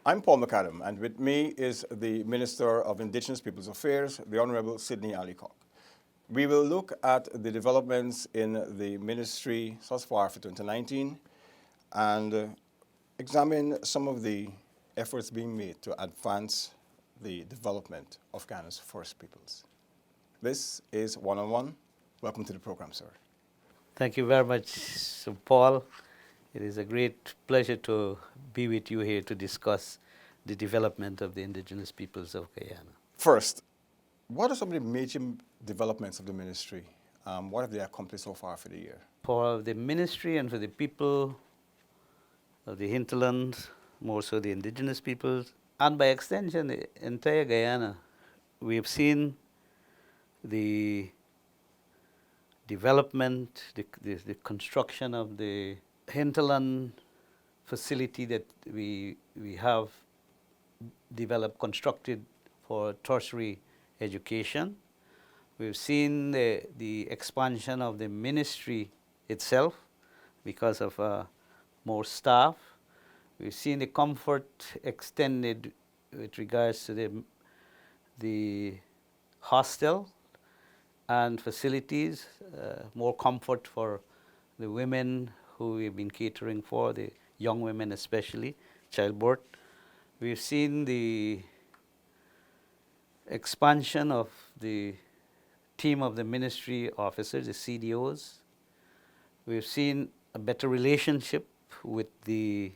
I'm Paul McAdam, and with me is the Minister of Indigenous Peoples Affairs, the Honorable Sydney Allicock. We will look at the developments in the ministry thus far for 2019 and examine some of the efforts being made to advance the development of Ghana's First Peoples. This is One-on-One. Welcome to the program, sir. Thank you very much, Sir Paul. It is a great pleasure to be with you here to discuss the development of the indigenous peoples of Guyana. First, what are some of the major developments of the ministry? What have they accomplished so far for the year? For the ministry and for the people of the hinterland, more so the indigenous peoples, and by extension the entire Guyana, we have seen the development, the construction of the hinterland facility that we have developed, constructed for tertiary education. We've seen the expansion of the ministry itself because of more staff. We've seen the comfort extended with regards to the hostel and facilities, more comfort for the women who we've been catering for, the young women especially, childbirth. We've seen the expansion of the team of the ministry officers, the CDOs. We've seen a better relationship with the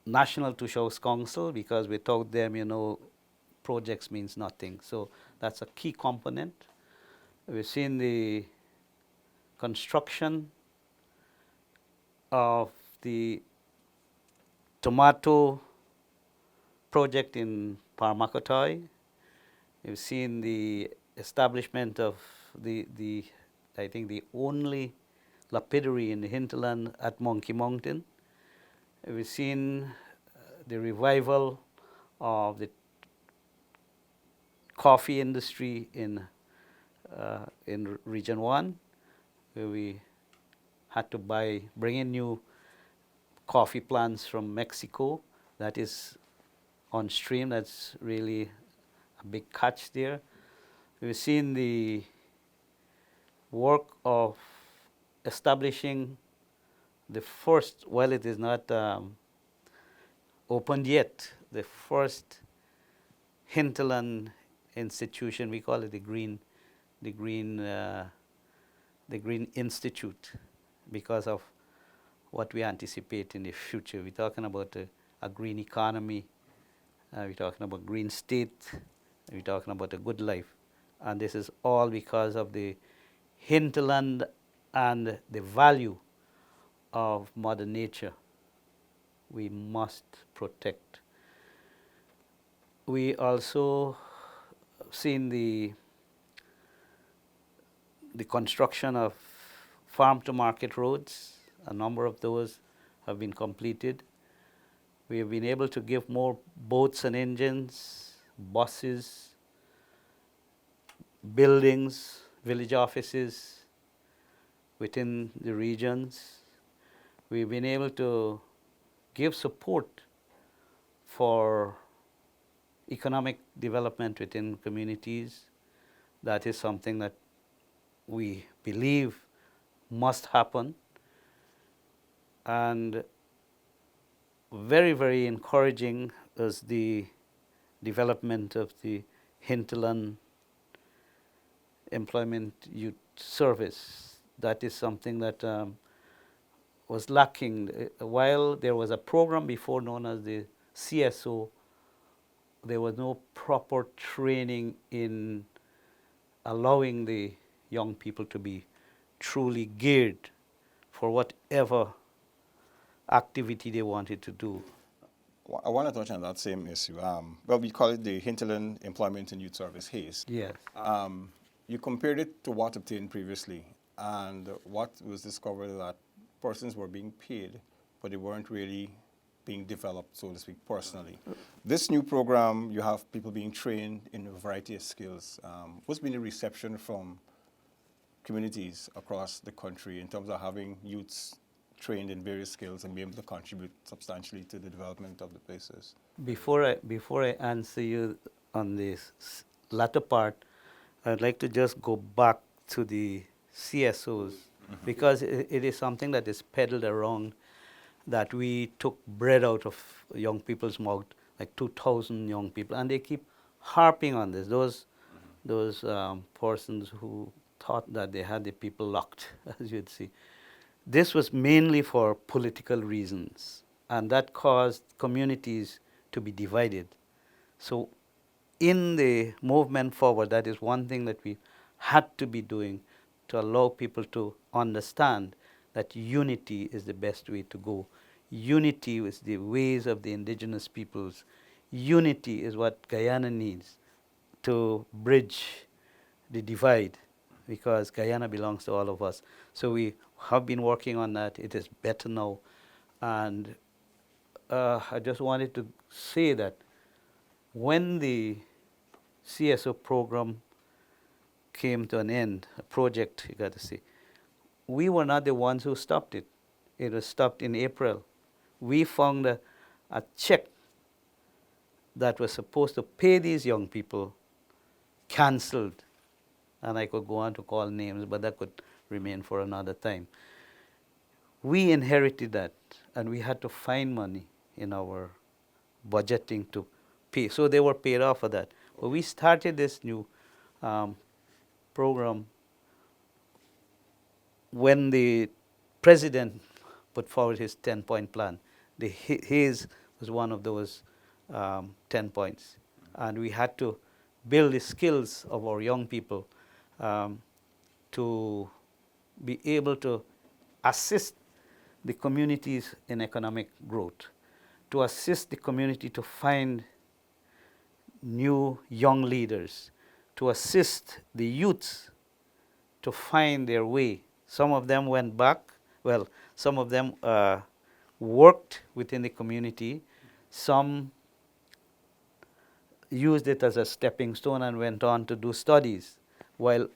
National Two-Shows Council because without them, projects means nothing. So that's a key component. We've seen the construction of the tomato project in Parmakotoi. We've seen the establishment of I think the only lapidary in the hinterland at Monkey Mountain. We've seen the revival of the coffee industry in Region 1, where we had to bring in new coffee plants from Mexico. That is on stream. That's really a big catch there. We've seen the work of establishing the first, while it is not opened yet, the first hinterland institution. We call it the Green Institute because of what we anticipate in the future. We're talking about a green economy. We're talking about green state. We're talking about a good life. And this is all because of the hinterland and the value of Mother Nature we must protect. We also seen the construction of farm to market roads. A number of those have been completed. We have been able to give more boats and engines, buses, buildings, village offices within the regions. We've been able to give support for economic development within communities. That is something that we believe must happen. And very, very encouraging is the development of the hinterland employment youth service. That is something that was lacking. While there was a program before known as the CSO, there was no proper training in allowing the young people to be truly geared for whatever activity they wanted to do. I want to touch on that same issue. Well, we call it the Hinterland Employment and Youth Service, HASE. Yes. You compared it to what obtained previously, and what was discovered that persons were being paid, but they weren't really being developed, so to speak, personally. This new program, you have people being trained in a variety of skills. What's been the reception from communities across the country in terms of having youths trained in various skills and be able to contribute substantially to the development of the places. Before I answer you on this latter part, I'd like to just go back to the CSOs because it is something that is peddled around that we took bread out of young people's mouth, like 2,000 young people, and they keep harping on this. Those persons who thought that they had the people locked, as you'd see. This was mainly for political reasons, and that caused communities to be divided. So in the movement forward, that is one thing that we had to be doing to allow people to understand that unity is the best way to go. Unity is the ways of the indigenous peoples. Unity is what Guyana needs to bridge the divide, because Guyana belongs to all of us. So we have been working on that. It is better now. And I just wanted to say that when the CSO program came to an end, a project, you got to see, we were not the ones who stopped it. It was stopped in April. We found a check that was supposed to pay these young people cancelled. And I could go on to call names, but that could remain for another time. We inherited that, and we had to find money in our budgeting to pay. So they were paid off for that. But we started this new program when the president put forward his 10-point plan. His was one of those 10 points. And we had to build the skills of our young people to be able to assist the communities in economic growth, to assist the community to find new young leaders, to assist the youths to find their way. Some of them went back. Well, some of them worked within the community. Some used it as a stepping stone and went on to do studies while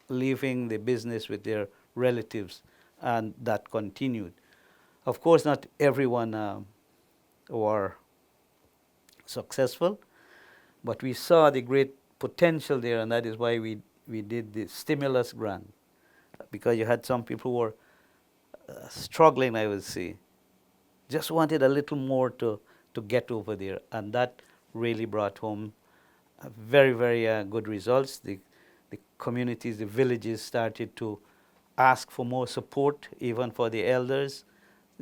leaving the business with their relatives, and that continued. Of course, not everyone were successful, but we saw the great potential there, and that is why we did the stimulus grant, because you had some people who were struggling, I would say, just wanted a little more to get over there, and that really brought home very, very good results. The communities, the villages started to ask for more support, even for the elders.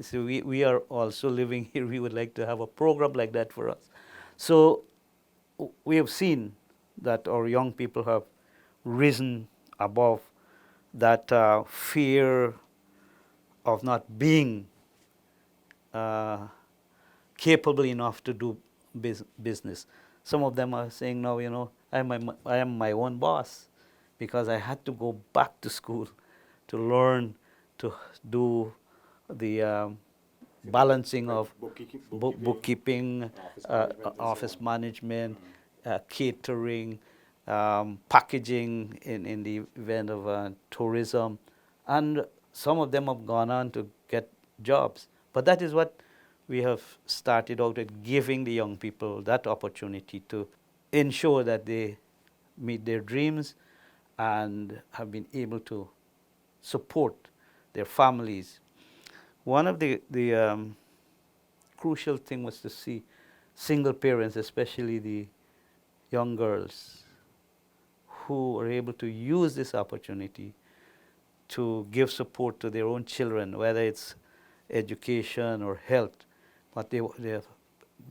So we are also living here. We would like to have a program like that for us. So we have seen that our young people have risen above that fear of not being capable enough to do business. Some of them are saying now, you know, I am my own boss, because I had to go back to school to learn to do the balancing of bookkeeping, office management, catering, packaging in the event of tourism. And some of them have gone on to get jobs. But that is what we have started out at, giving the young people that opportunity to ensure that they meet their dreams and have been able to support their families. One of the crucial thing was to see single parents, especially the young girls, who are able to use this opportunity to give support to their own children, whether it's education or health, but they have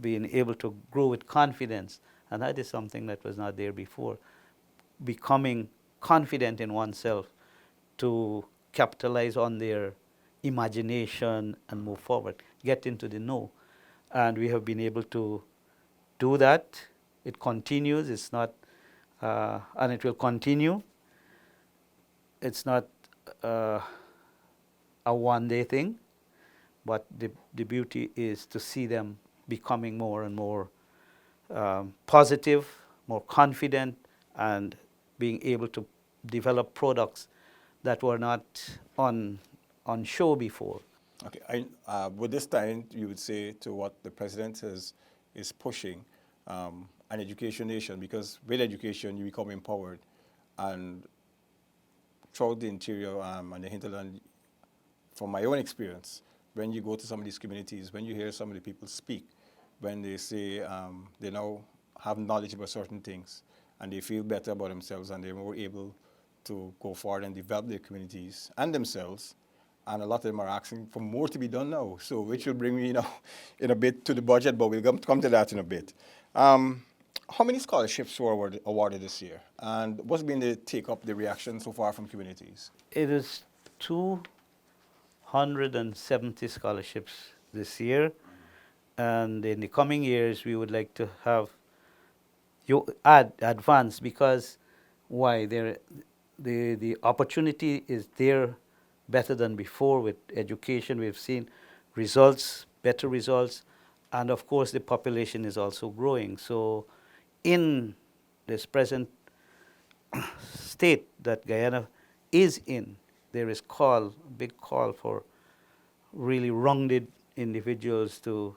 been able to grow with confidence, and that is something that was not there before. Becoming confident in oneself to capitalize on their imagination and move forward, get into the know. And we have been able to do that. It continues. It's not, and it will continue. It's not a one-day thing, but the beauty is to see them becoming more and more positive, more confident, and being able to develop products that were not on show before. Okay, with this time, you would say to what the president is pushing, an education nation, because with education you become empowered, and throughout the interior and the hinterland, from my own experience, when you go to some of these communities, when you hear some of the people speak, when they say they now have knowledge about certain things, and they feel better about themselves, and they're more able to go forward and develop their communities and themselves. And a lot of them are asking for more to be done now. So, which will bring me, in a bit to the budget, but we'll come to that in a bit. How many scholarships were awarded this year? And what's been the take-up, the reaction so far from communities? It is 270 scholarships this year, and in the coming years we would like to have you advance, because why the opportunity is there better than before. With education we've seen better results, and of course the population is also growing. So in this present state that Guyana is in, there is big call for really rounded individuals to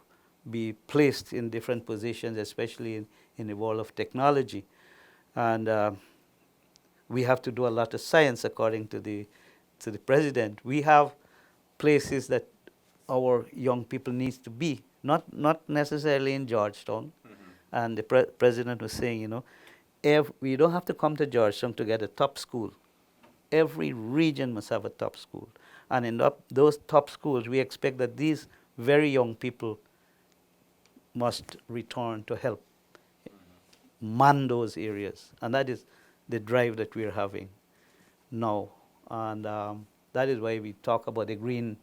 be placed in different positions, especially in the world of technology. And we have to do a lot of science, according to the president. We have places that our young people needs to be, not necessarily in Georgetown. And the president was saying, you don't have to come to Georgetown to get a top school. Every region must have a top school. And in those top schools, we expect that these very young people must return to help man those areas. And that is the drive that we're having now. And that is why we talk about the Green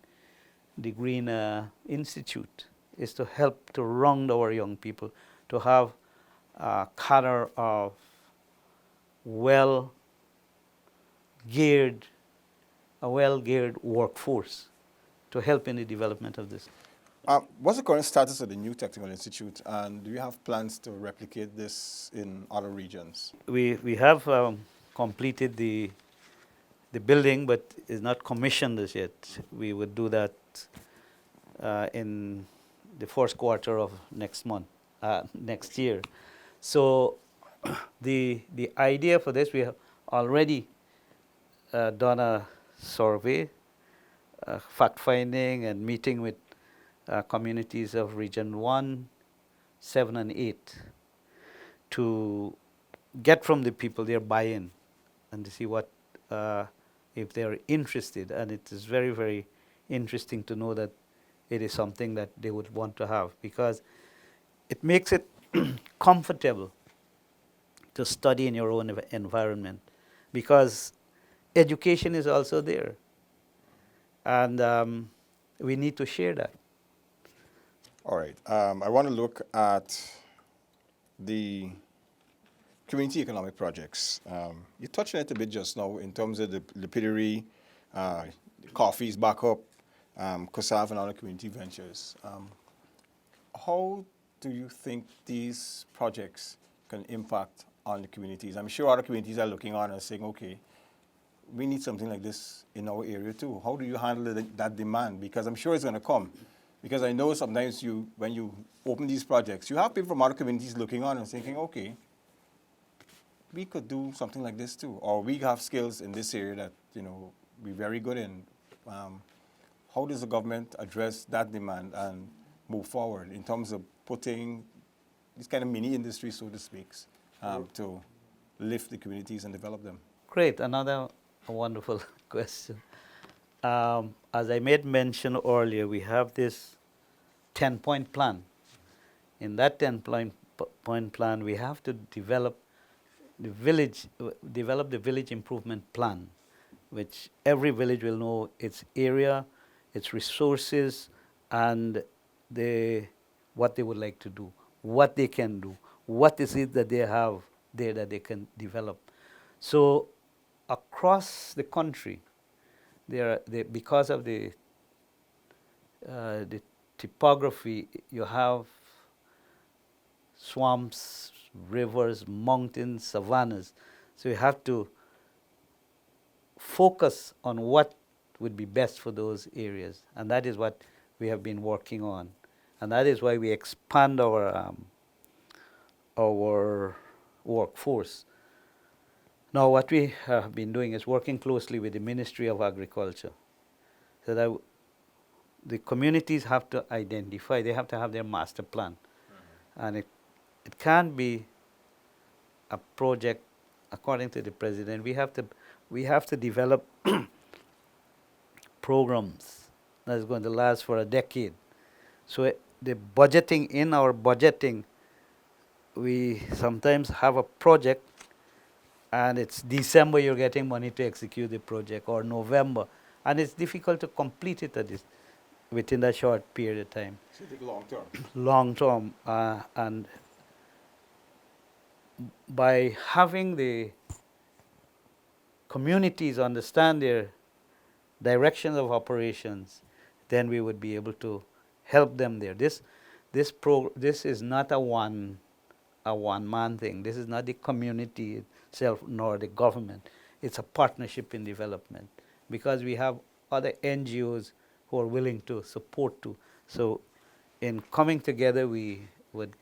Institute, is to help to round our young people, to have a cadre of well-geared workforce to help in the development of this. What's the current status of the new technical institute, and do you have plans to replicate this in other regions? We have completed the building, but is not commissioned as yet. We would do that in the first quarter of next year. So the idea for this, we have already done a survey, fact-finding and meeting with communities of Region 1, 7, and 8 to get from the people their buy-in and to see what if they are interested. And it is very, very interesting to know that it is something that they would want to have, because it makes it comfortable to study in your own environment, because education is also there, and we need to share that. All right. I want to look at the community economic projects. You touched on it a bit just now in terms of the Lapidary, coffees back up, COSAV, and other community ventures. How do you think these projects can impact on the communities? I'm sure other communities are looking on and saying, okay, we need something like this in our area too. How do you handle that demand? Because I'm sure it's going to come. Because I know sometimes when you open these projects, you have people from other communities looking on and thinking, okay, we could do something like this too. Or we have skills in this area that, we're very good in. How does the government address that demand and move forward in terms of putting these kind of mini industries, so to speak, to lift the communities and develop them? Great, another wonderful question. As I made mention earlier, we have this 10-point plan. In that 10-point plan, we have to develop the village improvement plan, which every village will know its area, its resources, and what they would like to do, what they can do, what is it that they have there that they can develop. So across the country, because of the topography, you have swamps, rivers, mountains, savannas. So you have to focus on what would be best for those areas. And that is what we have been working on. And that is why we expand our workforce. Now, what we have been doing is working closely with the Ministry of Agriculture, so that the communities have to identify, they have to have their master plan. And it can't be a project, according to the president. We have to develop programs that is going to last for a decade. So the budgeting, in our budgeting, we sometimes have a project and it's December you're getting money to execute the project, or November, and it's difficult to complete it within that short period of time. So you think long term. Long term, and by having the communities understand their directions of operations, then we would be able to help them there. This is not a one-man thing. This is not the community itself nor the government. It's a partnership in development, because we have other NGOs who are willing to support too. So in coming together, we would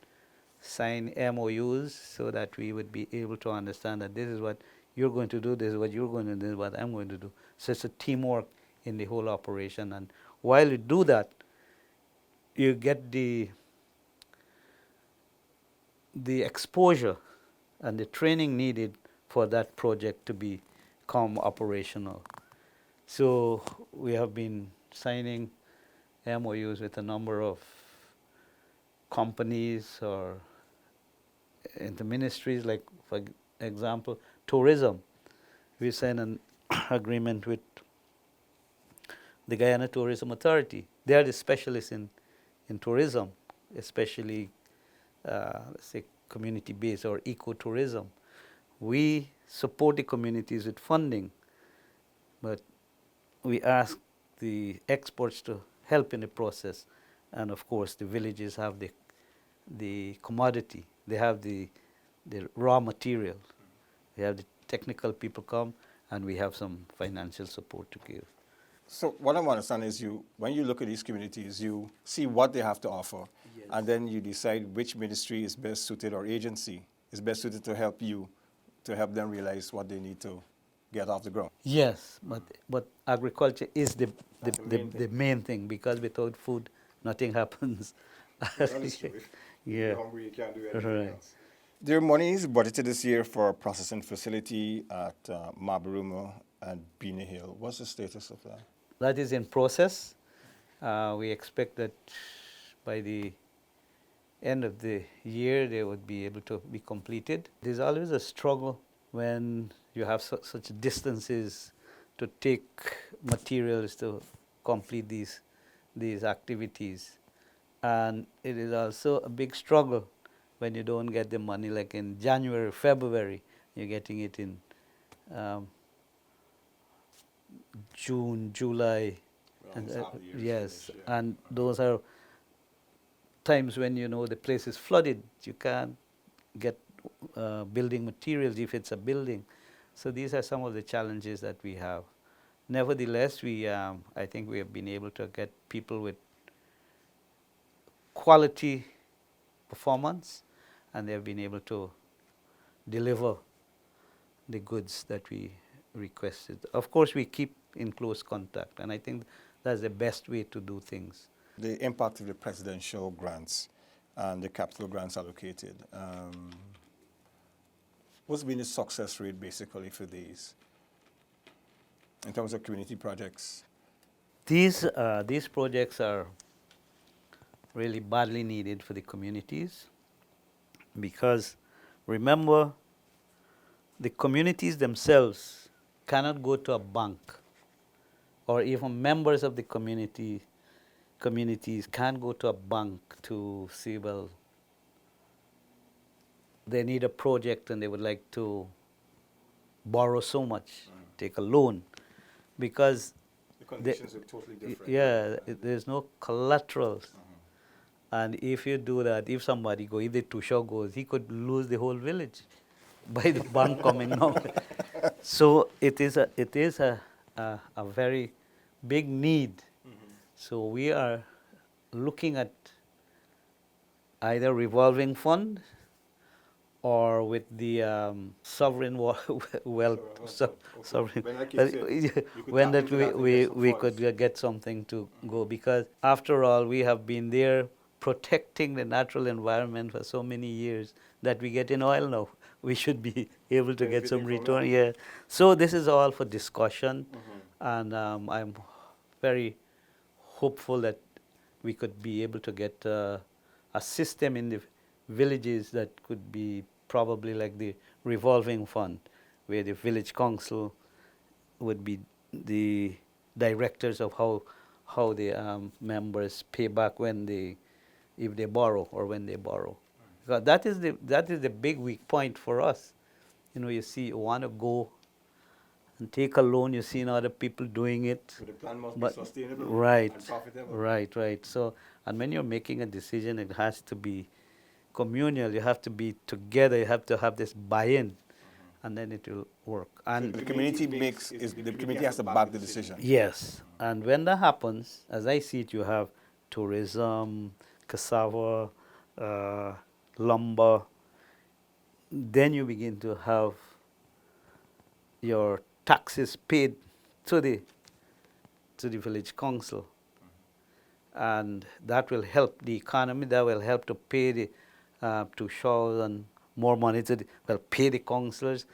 sign MOUs so that we would be able to understand that this is what you're going to do, this is what you're going to do, this is what I'm going to do. So it's a teamwork in the whole operation. And while you do that, you get the exposure and the training needed for that project to become operational. So we have been signing MOUs with a number of companies or into ministries, like for example, tourism. We signed an agreement with the Guyana Tourism Authority. They are the specialists in tourism, especially let's say community-based or ecotourism. We support the communities with funding, but we ask the experts to help in the process. And of course, the villages have the commodity. They have the raw material. They have the technical people come, and we have some financial support to give. So what I understand is when you look at these communities, you see what they have to offer, Yes. and then you decide which ministry is best suited or agency is best suited to help them realize what they need to get off the ground. Yes, but agriculture is the the main thing, because without food, nothing happens. Yeah. hungry, you can't do anything else. There are monies budgeted this year for a processing facility at Mabaruma and Beanie Hill. What's the status of that? That is in process. We expect that by the end of the year they would be able to be completed. There's always a struggle when you have such distances to take materials to complete these activities. And it is also a big struggle when you don't get the money, like in January, February, you're getting it in June, July. And, yes, and those are times when the place is flooded. You can't get building materials if it's a building. So these are some of the challenges that we have. Nevertheless, I think we have been able to get people with quality performance, and they have been able to deliver the goods that we requested. Of course, we keep in close contact, and I think that's the best way to do things. The impact of the presidential grants and the capital grants allocated. What's been the success rate basically for these in terms of community projects? These projects are really badly needed for the communities, because remember, the communities themselves cannot go to a bank, or even members of the communities can't go to a bank to say, well, they need a project and they would like to borrow so much, take a loan, because The conditions are totally different. there's no collateral. And if you do that, if the Tushaw goes, he could lose the whole village by the bank coming now. So it is a very big need. So we are looking at either revolving fund or with the sovereign wealth, sovereign. When that Well, kicks in, you could when tap that into that and get some we funds. could get something to go, because after all we have been there protecting the natural environment for so many years that we get in oil now. We should be able to get some Benefiting from return. it. Yeah. So this is all for discussion, Mhm. and I'm very hopeful that we could be able to get a system in the villages that could be probably like the revolving fund, where the village council would be the directors of how the members pay back when they, if they borrow or when they borrow. Because that is the big weak point for us. You know, you see, you want to go and take a loan. You've seen other people doing it. So the plan must be But sustainable right, and profitable. right. So, and when you're making a decision, it has to be communal. You have to be together. You have to have this buy-in, and then it will work. And The community the community has to back the decision. yes, and when that happens, as I see it, you have tourism, cassava, uh, lumber. Then you begin to have your taxes paid to the village council, and that will help the economy. That will help to pay the to show and more money to pay the councillors,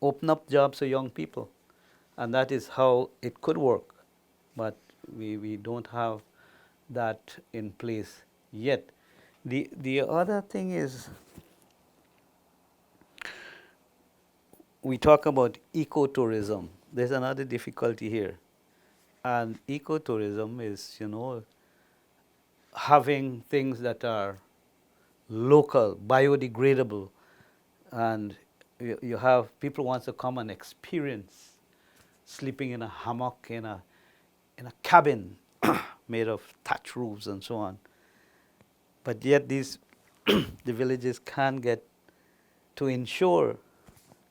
open up jobs for young people, and that is how it could work. But we don't have that in place yet. The other thing is, we talk about ecotourism. There's another difficulty here. And ecotourism is, you know, having things that are local, biodegradable, and you have people wants to come and experience sleeping in a hammock in a cabin made of thatch roofs and so on. But yet these the villages can't get to insure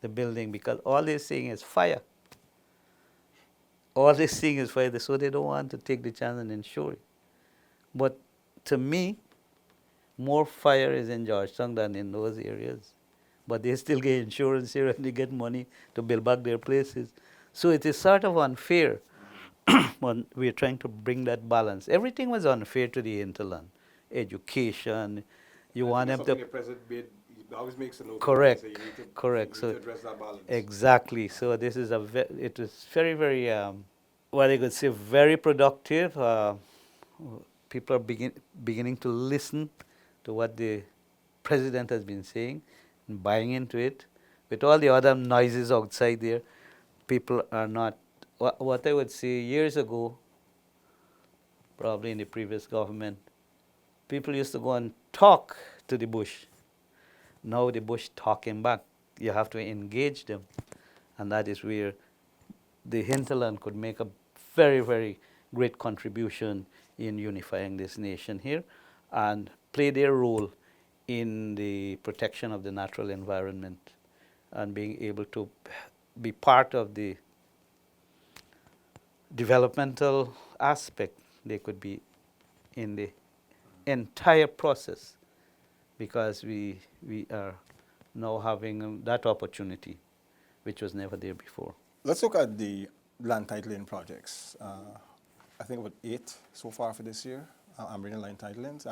the building, because all they're seeing is fire. All they're seeing is fire, so they don't want to take the chance and insure it. But to me, more fire is in Georgetown than in those areas. But they still get insurance here and they get money to build back their places. So it is sort of unfair. But we're trying to bring that balance. Everything was unfair to the hinterland. Education, you want them to... The president made, he always makes a note. Correct, So you need to, correct. You need to address that balance. Exactly. So this is it was very, very, what I could say, very productive. People are beginning to listen to what the president has been saying and buying into it. With all the other noises outside there, people are not, what I would say years ago, probably in the previous government, people used to go and talk to the bush. Now the bush talking back. You have to engage them. And that is where the hinterland could make a very, very great contribution in unifying this nation here and play their role in the protection of the natural environment and being able to be part of the developmental aspect. They could be in the entire process, because we are now having that opportunity, which was never there before. Let's look at the land titling projects. I think about 8 so far for this year. I'm bringing land titlings.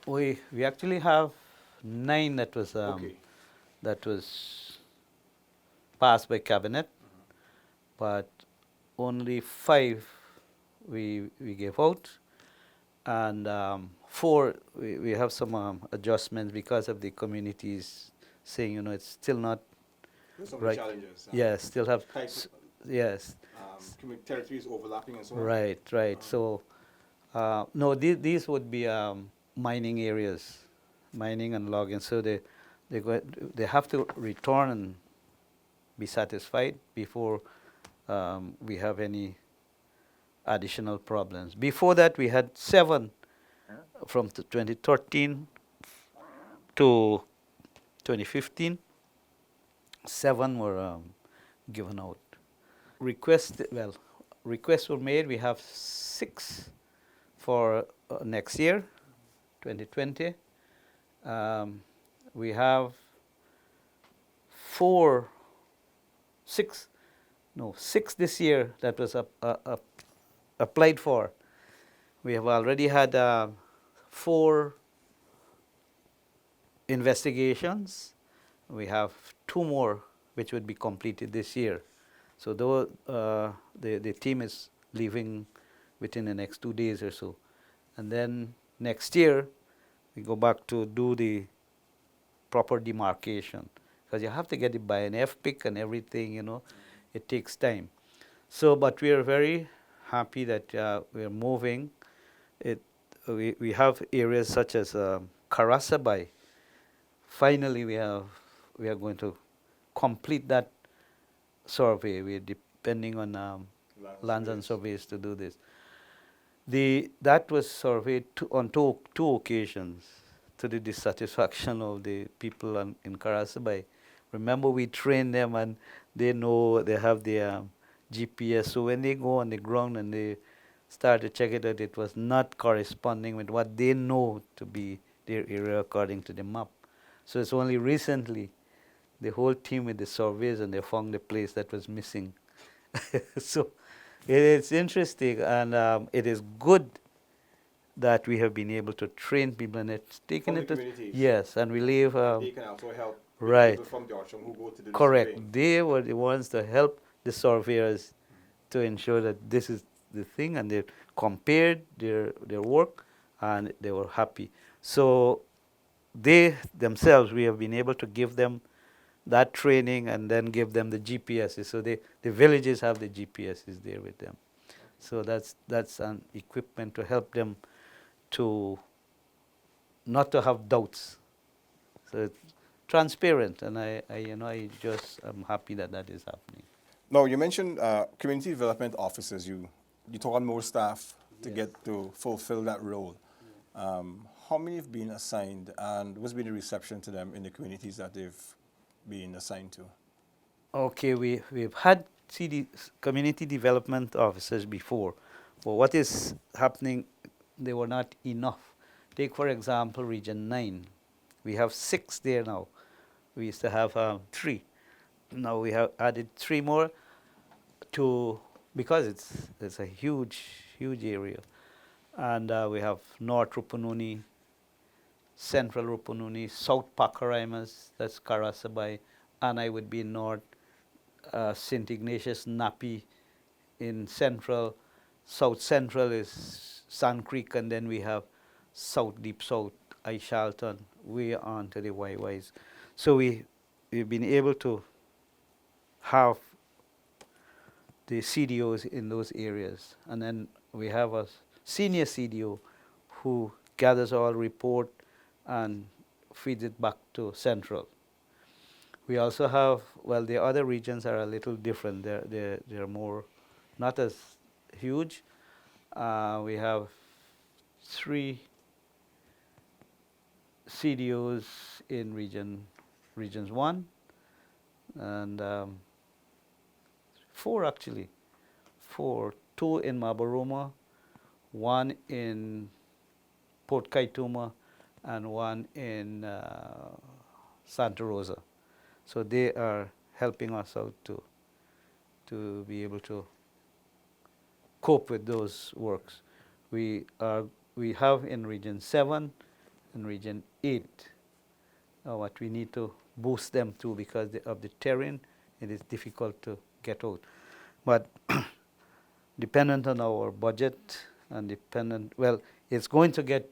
We actually have 9 that was Okay. that was passed by cabinet, but only 5 we gave out, and 4 we have some adjustments because of the communities saying, you know, it's still not There's some right. challenges. Yes, still have Types, yes. territories overlapping and so on. Right. So no, these would be mining areas, mining and logging. So they have to return and be satisfied before we have any additional problems. Before that, we had 7 from 2013 to 2015. 7 were given out. requests were made. We have 6 for next year, 2020. We have 6 this year that was applied for. We have already had 4 investigations. We have 2 more which would be completed this year. So though the team is leaving within the next 2 days or so. And then next year we go back to do the proper demarcation, because you have to get it by an FPIC and everything, it takes time. So, but we are very happy that we are moving. We have areas such as Karasabai. Finally, we are going to complete that survey. We are depending on lands and surveys to do this. That was surveyed on two occasions, to the dissatisfaction of the people in Karasabai. Remember, we train them and they know, they have their GPS. So when they go on the ground and they start to check it out, it was not corresponding with what they know to be their area according to the map. So it's only recently the whole team with the surveys and they found the place that was missing. So it's interesting, and it is good that we have been able to train people, and it's taken From it the to, communities. yes, and we leave They can also help right. people from Georgetown who go to do the Correct. surveying. They were the ones to help the surveyors to ensure that this is the thing, and they compared their work, and they were happy. So they themselves, we have been able to give them that training and then give them the GPSs. So the villages have the GPSs there with them. So that's an equipment to help them to not to have doubts. So it's transparent, and I I'm happy that that is happening. Now, you mentioned community development officers. You took on more staff to Yes. get to fulfill that role. How many have been assigned, and what's been the reception to them in the communities that they've been assigned to? Okay, we've had community development officers before, but what is happening, they were not enough. Take, for example, Region 9. We have 6 there now. We used to have 3. Now we have added 3 more because it's a huge area. And we have North Rupununi, Central Rupununi, South Pakaraimas, that's Karasabai, and I would be in North, St. Ignatius, Napi in Central. South Central is Sand Creek, and then we have Deep South, Aishalton, way on to the YYs. So we've been able to have the CDOs in those areas. And then we have a senior CDO who gathers all report and feeds it back to Central. We also have, well, the other regions are a little different. They're more, not as huge. We have 3 CDOs in regions 1, and 4 actually. 4, 2 in Mabaruma, 1 in Port Kaituma, and 1 in Santa Rosa. So they are helping us out to be able to cope with those works. We have in Region 7 and Region 8 what we need to boost them to, because of the terrain, it is difficult to get out. But dependent on our budget and it's going to get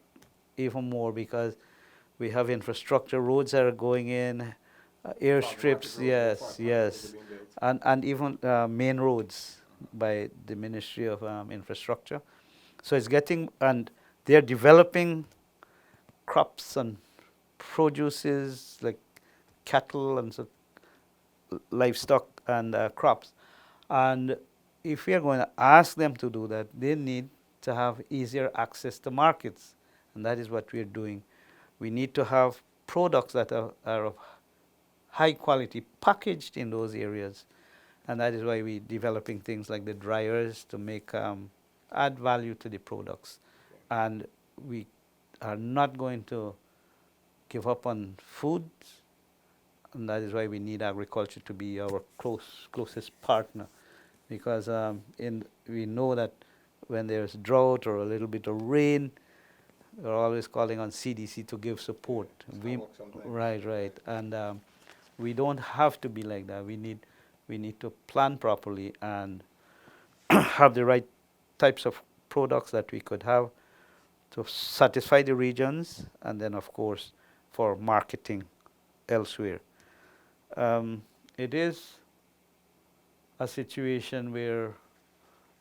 even more, because we have infrastructure, roads are going in, airstrips, yes, and even main roads by the Ministry of Infrastructure. So it's getting, and they're developing crops and produces like cattle and so livestock and crops. And if we are going to ask them to do that, they need to have easier access to markets, and that is what we are doing. We need to have products that are of high quality packaged in those areas, And that is why we're developing things like the dryers to make add value to the products. And we are not going to give up on food, and that is why we need agriculture to be our closest partner, because we know that when there's drought or a little bit of rain, we're always calling on CDC to give support. Right, and we don't have to be like that. We need to plan properly and have the right types of products that we could have to satisfy the regions, and then of course for marketing elsewhere. It is a situation where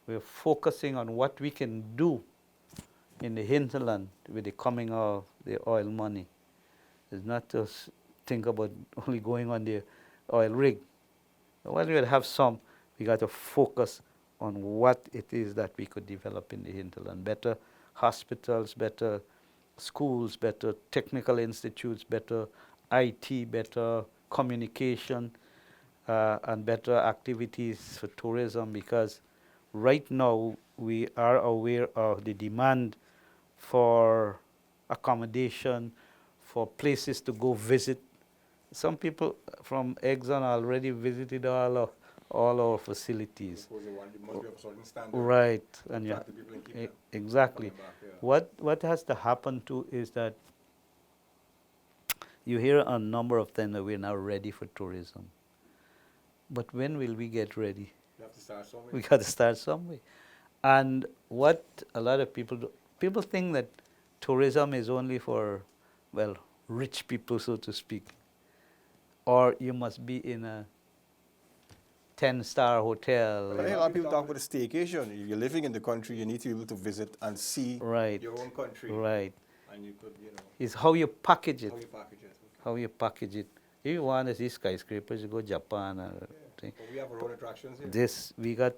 we're focusing on what we can do in the hinterland with the coming of the oil money. It's not just think about only going on the oil rig. While we have some, we got to focus on what it is that we could develop in the hinterland. Better hospitals, better schools, better technical institutes, better IT, better communication, and better activities for tourism, because right now we are aware of the demand for accommodation, for places to go visit. Some people from Exxon already visited all our facilities. Right, and yeah, exactly. What has to happen too is that you hear a number of times that we're now ready for tourism. But when will we get ready? You have to start somewhere. We got to start somewhere. And what a lot of people do, people think that tourism is only for, well, rich people, so to speak. Or you must be in a 10-star hotel. But a lot of people talk about a staycation. If you're living in the country, you need to be able to visit and see Right. your own country. Right. And you could, It's how you package it. how you package it. How you package it. If you want to see skyscrapers, you go Japan. But we have our own attractions here. This, we got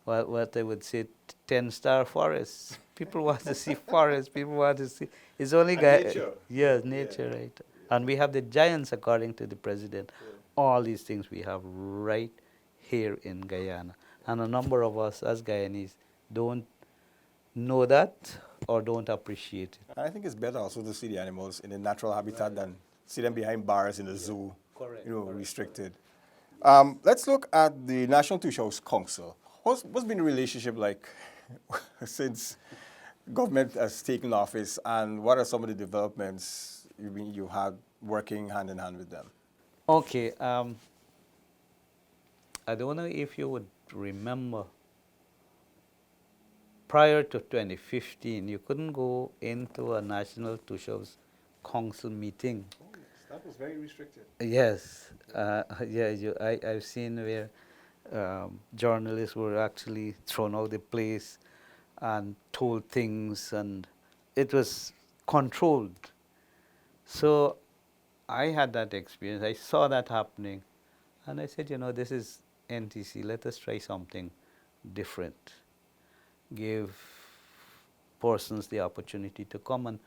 what I would say 10-star forests. People want to see forests. People want to see. It's only nature. Yes, nature, Yeah. right. And we have the giants, according to the president. Yeah. All these things we have right here in Guyana. And a number of us as Guyanese don't know that or don't appreciate it. And I think it's better also to see the animals in a natural habitat than see them behind bars in a zoo, Correct, restricted. Let's look at the National Two Shows Council. What's been the relationship like since government has taken office, and what are some of the developments you had working hand in hand with them? Okay, I don't know if you would remember, prior to 2015, you couldn't go into a National Two Shows Council meeting. Oh, yes. That was very restricted. Yes, I've seen where journalists were actually thrown out of the place and told things, and it was controlled. So I had that experience. I saw that happening, and I said, this is NTC. Let us try something different. Give persons the opportunity to come and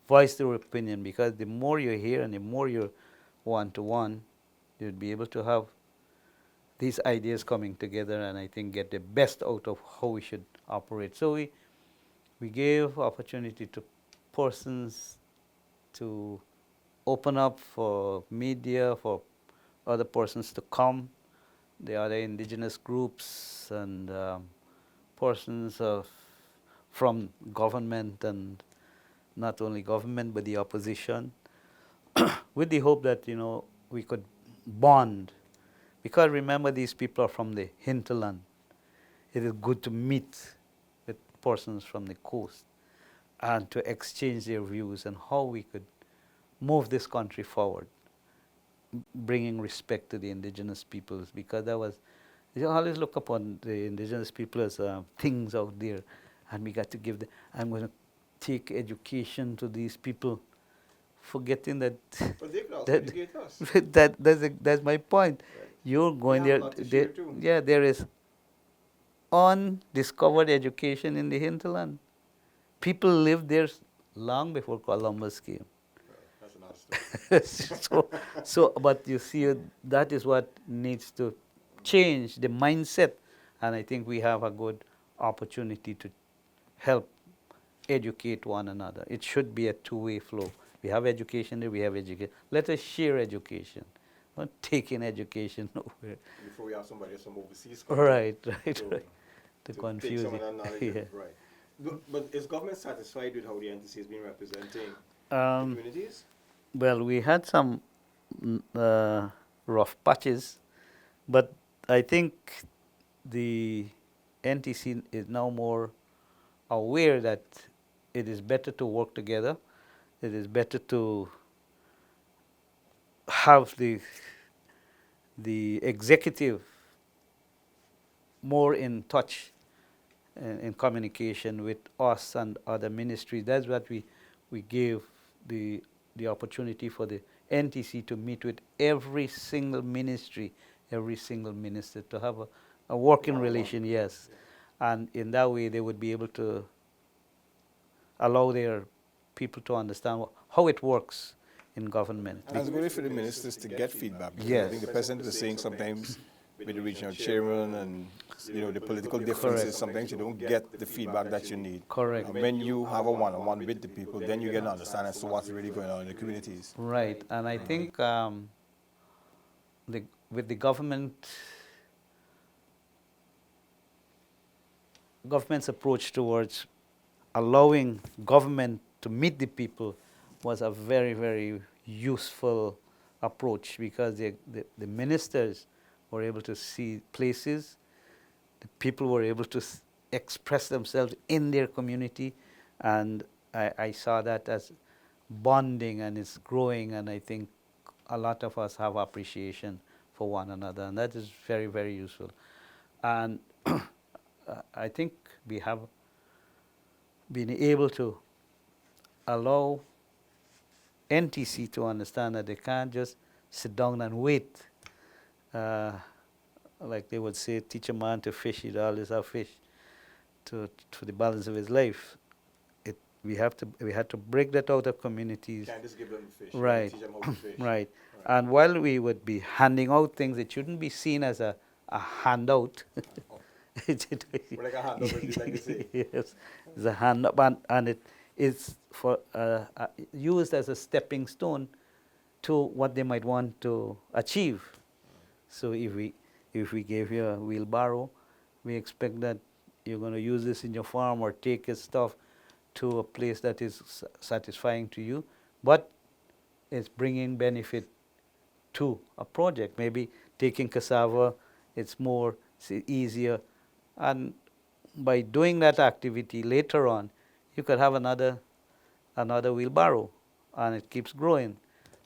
voice their opinion, because the more you hear and the more you're one-to-one, you'll be able to have these ideas coming together, and I think get the best out of how we should operate. So we gave opportunity to persons to open up for media, for other persons to come, the other indigenous groups and persons from government, and not only government but the opposition, with the hope that we could bond. Because remember, these people are from the hinterland. It is good to meet with persons from the coast and to exchange their views on how we could move this country forward, bringing respect to the indigenous peoples, because you always look upon the indigenous people as things out there, and we got to give them, I'm going to take education to these people, forgetting that But they could also educate us. that's my point. Right. You're going They have there, a lot to share too. yeah, there is undiscovered education in the hinterland. People lived there long before Columbus came. That's another story. But you see, that is what needs to change the mindset, and I think we have a good opportunity to help educate one another. It should be a two-way flow. We have education there, we have education. Let us share education, not taking education nowhere. Before we have somebody from overseas. Right, to, right. To to confuse take some of it. that knowledge. Yeah. Right. But is government satisfied with how the NTC has been representing the Um, communities? well, we had some rough patches, but I think the NTC is now more aware that it is better to work together. It is better to have the executive more in touch in communication with us and other ministries. That's what we gave the opportunity for the NTC to meet with every single ministry, every single minister, to have a working One-on-one. relation, yes. And in that way, they would be able to allow their people to understand how it works in government. And it's good for the ministers to get feedback. Because I Yes. think the president was saying sometimes with the regional chairman and the political differences, sometimes you don't get the feedback that you need. Correct. And when you have a one-on-one with the people, then you get an understanding as to what's really going on in the communities. Right, and I think with the government's approach towards allowing government to meet the people was a very, very useful approach, because the ministers were able to see places, the people were able to express themselves in their community, and I saw that as bonding, and it's growing, and I think a lot of us have appreciation for one another, and that is very, very useful. And I think we have been able to allow NTC to understand that they can't just sit down and wait. Like they would say, teach a man to fish, he'd always have fish to the balance of his life. We had to break that out of communities. Can't just give them fish. Right. Teach them how to fish. Right. And while we would be handing out things, it shouldn't be seen as a handout. Like a handout, as you like to say. Yes, it's a handout, and it is for used as a stepping stone to what they might want to achieve. So if we gave you a wheelbarrow, we expect that you're going to use this in your farm or take your stuff to a place that is satisfying to you, but it's bringing benefit to a project. Maybe taking cassava, it's more easier, and by doing that activity later on, you could have another wheelbarrow, and it keeps growing.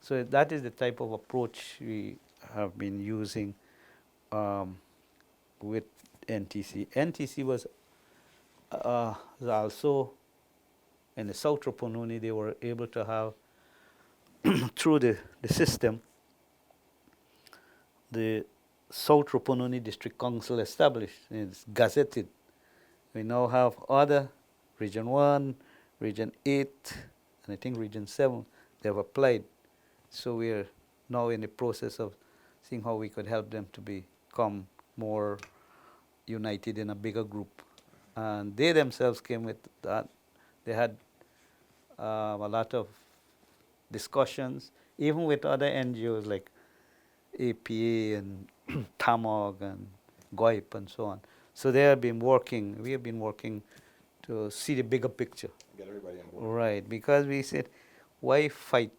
So that is the type of approach we have been using with NTC. NTC was also in the South Rupununi. They were able to have through the system, the South Rupununi District Council established. It's gazetted. We now have other Region 1, Region 8, and I think Region 7. They have applied. So we are now in the process of seeing how we could help them to become more united in a bigger group. And they themselves came with that. They had a lot of discussions, even with other NGOs like APA and TAMOG and GOIP and so on. So we have been working to see the bigger picture. Get everybody on board. Right, because we said, why fight?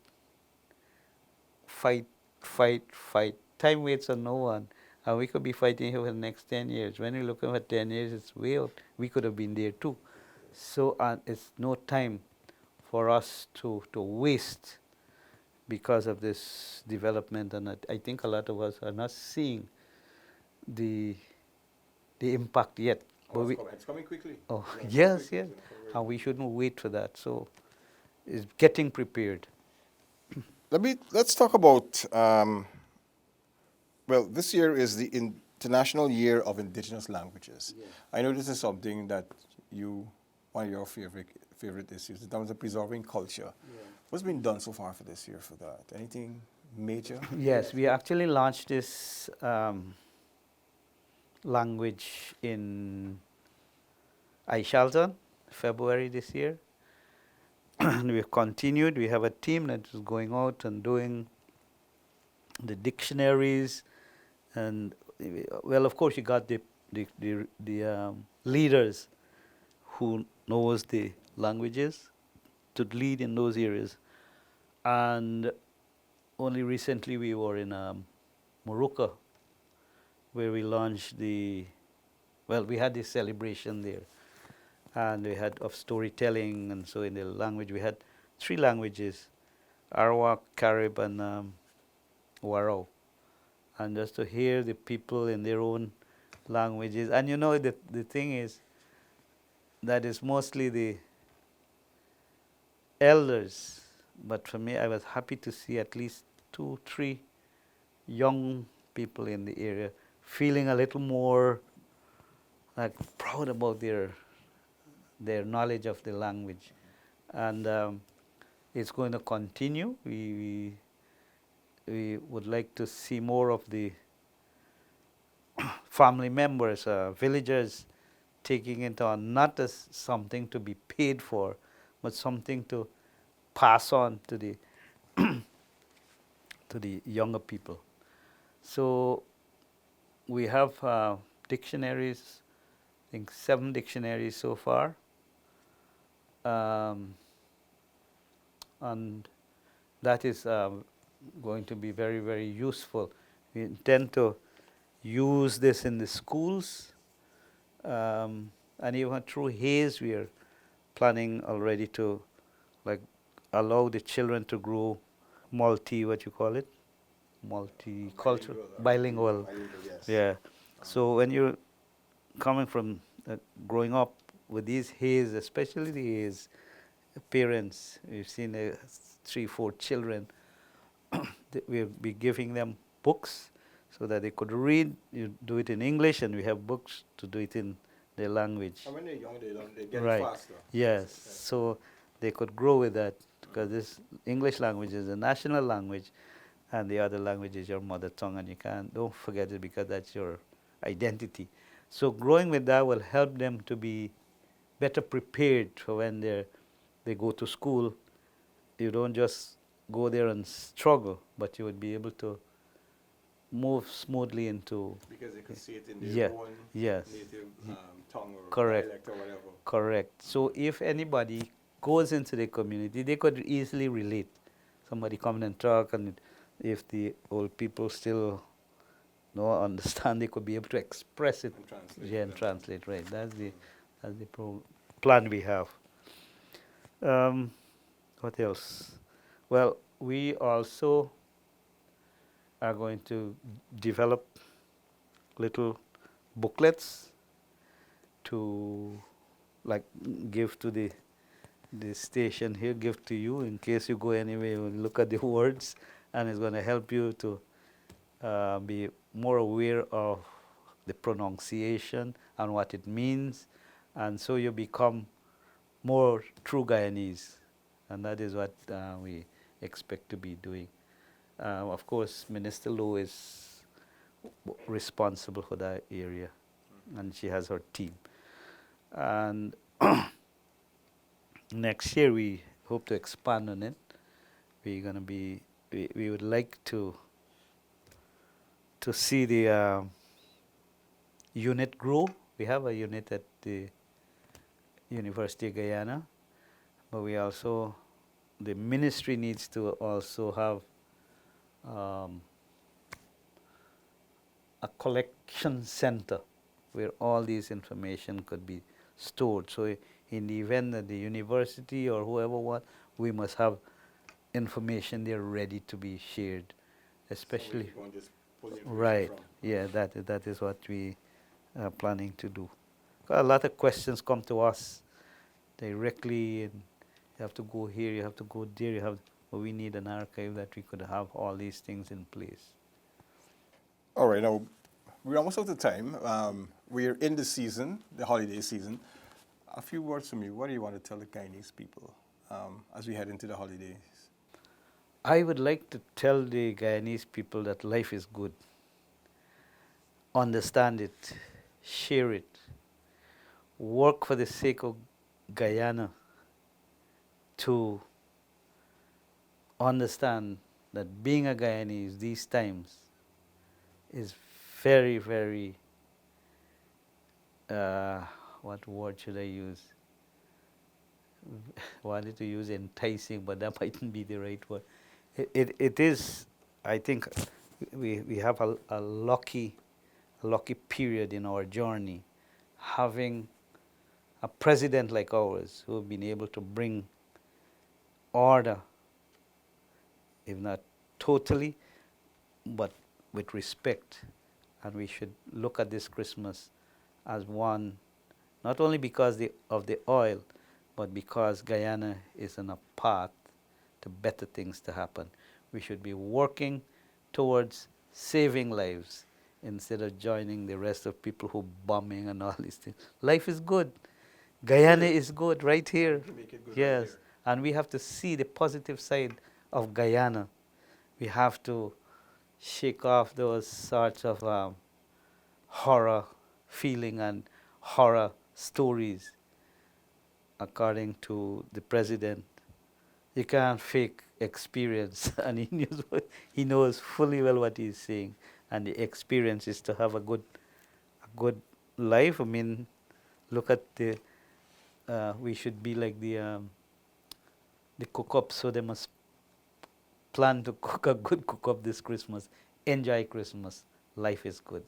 Time waits on no one. And we could be fighting here for the next 10 years. When we look at 10 years, it's way out. We could have been there too. So it's no time for us to waste because of this development. And I think a lot of us are not seeing the impact yet. Oh, it's coming quickly. Oh, Yeah, yes. And we shouldn't wait for that. So it's getting prepared. Let's talk about, this year is the International Year of Indigenous Languages. Yeah. I know this is something that one of your favorite issues, in terms of preserving culture. Yeah. What's been done so far for this year for that? Anything major? Yes, we actually launched this language in Aishalton, February this year. And we've continued. We have a team that is going out and doing the dictionaries, and well, of course, you got the leaders who knows the languages to lead in those areas. And only recently we were in Morocco, where we launched we had this celebration there, and we had of storytelling, and so in the language we had 3 languages: Arawak, Carib, and Warao. And just to hear the people in their own languages, and the thing is that is mostly the elders, but for me I was happy to see at least 2, 3 young people in the area feeling a little more like proud about their knowledge of the language. And it's going to continue. We would like to see more of the family members, villagers, taking it on, not as something to be paid for, but something to pass on to the to the younger people. So we have dictionaries, I think 7 dictionaries so far, and that is going to be very, very useful. We intend to use this in the schools, and even through Hayes we are planning already to allow the children to grow multicultural, bilingual. Yes. Yeah. So when you're coming from growing up with these Hayes, especially the Hayes parents, we've seen 3, 4 children. We'll be giving them books so that they could read. You do it in English, and we have books to do it in their language. And when they're young, they get Right. it faster. Yes. So they could grow with that, because this English language is a national language, and the other language is your mother tongue, and don't forget it, because that's your identity. So growing with that will help them to be better prepared for when they go to school. You don't just go there and struggle, but you would be able to move smoothly into. Because they could see it in their own Yes. native tongue or Correct. dialect or whatever. Correct. So if anybody goes into the community, they could easily relate. Somebody come and talk, and if the old people still don't understand, they could be able to express it. And translate. Yeah, and translate. Right. That's the plan we have. What else? Well, we also are going to develop little booklets to give to the station here, give to you in case you go anywhere, you look at the words, and it's going to help you to be more aware of the pronunciation and what it means, and so you become more true Guyanese, and that is what we expect to be doing. Of course, Minister Lowe is responsible for that area, and she has her team. And next year we hope to expand on it. We're going to be, we would like to see the unit grow. We have a unit at the University of Guyana, but we also, the ministry needs to also have a collection center where all these information could be stored. So in the event that the university or whoever wants, we must have information there ready to be shared, especially. So just pull the information Right. from. Yeah, that is what we are planning to do. A lot of questions come to us directly, and you have to go here, you have to go there, but we need an archive that we could have all these things in place. All right, now we're almost out of time. We're in the season, the holiday season. A few words from you. What do you want to tell the Guyanese people as we head into the holidays? I would like to tell the Guyanese people that life is good. Understand it. share it, work for the sake of Guyana to understand that being a Guyanese these times is very, very, what word should I use? Wanted to use enticing, but that mightn't be the right word. It is, I think, we have a lucky period in our journey, having a president like ours who have been able to bring order, if not totally, but with respect. And we should look at this Christmas as one, not only because of the oil, but because Guyana is on a path to better things to happen. We should be working towards saving lives instead of joining the rest of people who bombing and all these things. Life is good. Guyana is good right here. Make it good right Yes. here. And we have to see the positive side of Guyana. We have to shake off those sorts of horror feeling and horror stories. According to the president, you can't fake experience, and he knows fully well what he's saying. And the experience is to have a good life. I mean, look at the we should be like the cook-up, so they must plan to cook a good cook-up this Christmas. Enjoy Christmas. Life is good.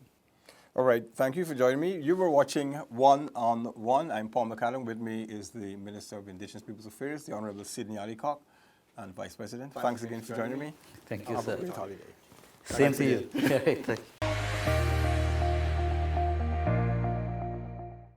All right, thank you for joining me. You were watching One on One. I'm Paul McAdam. With me is the Minister of Indigenous Peoples Affairs, the Honorable Sidney Allicock, and Vice President. Thanks again for joining me. Thank you, Have sir. a great holiday. Same to you. Thank you.